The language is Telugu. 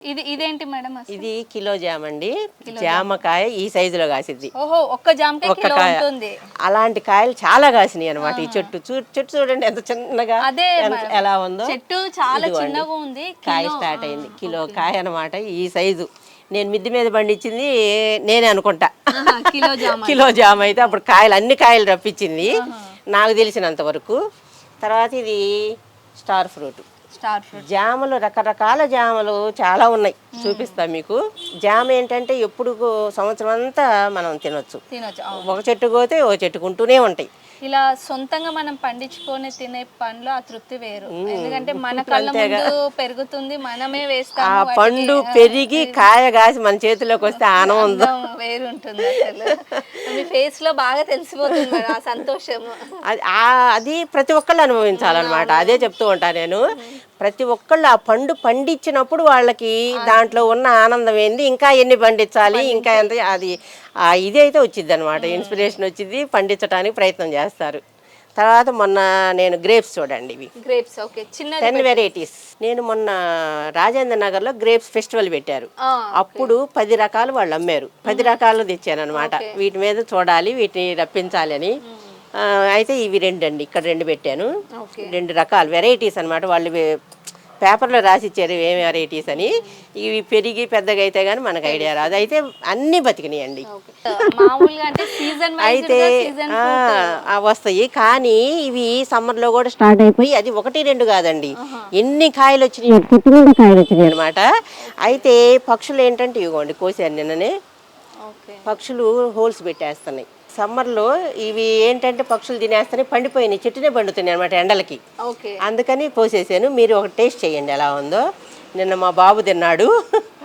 ఇదేంటి మేడం? ఇది కిలో జామ అండి. జామకాయ ఈ సైజులో కాసిద్ది. ఓహో, ఒక్క జామకాయ కిలో ఉంటుంది. అలాంటి కాయలు చాలా కాసినాయి అన్నమాట. ఈ చెట్టు చూడండి ఎంత చిన్నగా ఎలా ఉందో. చెట్టు చాలా చిన్నగా ఉంది. కాయ స్టార్ట్ అయింది. కిలో కాయ అన్నమాట ఈ సైజు. నేను మిద్ది మీద పండించింది నేనే అనుకుంటా. కిలో జామ అయితే అప్పుడు కాయలు అన్ని కాయలు రప్పించింది నాకు తెలిసినంత వరకు. తర్వాత ఇది స్టార్ ఫ్రూట్. జామలు రకరకాల జామలు చాలా ఉన్నాయి, చూపిస్తా మీకు. జామ ఏంటంటే ఎప్పుడు సంవత్సరం అంతా మనం తినొచ్చు. ఒక చెట్టు పోతే ఓ చెట్టుకుంటూనే ఉంటాయి. ఇలా సొంతంగా మనం పండించుకొని తినే పండ్లు ఆ తృప్తి వేరు. ఎందుకంటే మన కళ్ళ ముందు పెరుగుతుంది, మనమే వేస్తాము. ఆ పండు పెరిగి కాయ కాసి మన చేతిలోకి వస్తే ఆనందం వేరుంటుంది. అసలు మీ ఫేస్ లో బాగా తెలిసిపోతుంది ఆ సంతోషము. అది ప్రతి ఒక్కళ్ళు అనుభవించాలన్నమాట. అదే చెప్తూ ఉంటాను నేను. ప్రతి ఒక్కళ్ళు ఆ పండు పండించినప్పుడు వాళ్ళకి దాంట్లో ఉన్న ఆనందం ఏంది, ఇంకా ఎన్ని పండించాలి, ఇంకా ఎంత, అది ఇది అయితే వచ్చింది అనమాట. ఇన్స్పిరేషన్ వచ్చింది, పండించడానికి ప్రయత్నం చేస్తారు. తర్వాత మొన్న నేను గ్రేప్స్ చూడండి, ఇవి 10 వెరైటీస్. నేను మొన్న రాజేంద్ర నగర్లో గ్రేప్స్ ఫెస్టివల్ పెట్టారు. అప్పుడు 10 రకాలు వాళ్ళు అమ్మారు. 10 రకాలు తెచ్చాను అనమాట. వీటి మీద చూడాలి, వీటిని రప్పించాలి అని. అయితే ఇవి 2 అండి, ఇక్కడ 2 పెట్టాను. 2 రకాల వెరైటీస్ అనమాట. వాళ్ళు పేపర్లో రాసిచ్చారు ఏమి వెరైటీస్ అని. ఇవి పెరిగి పెద్దగా అయితే కానీ మనకు ఐడియా రాదు. అయితే అన్నీ బతికినాయండి. అయితే వస్తాయి, కానీ ఇవి సమ్మర్లో కూడా స్టార్ట్ అయిపోయి అది 1, 2 కాదండి, ఎన్ని కాయలు వచ్చినాయి, కాయలు వచ్చినాయి అనమాట. అయితే పక్షులు ఏంటంటే ఇవ్వండి కోసారు నిన్ననే. పక్షులు హోల్స్ పెట్టేస్తున్నాయి. సమ్మర్లో ఇవి ఏంటంటే పక్షులు తినేస్తాయి, పండిపోయినాయి, చెట్టునే పండుతున్నాయి అనమాట ఎండలకి. అందుకని పోసేసాను. మీరు ఒక టేస్ట్ చేయండి ఎలా ఉందో. నిన్న మా బాబు తిన్నాడు.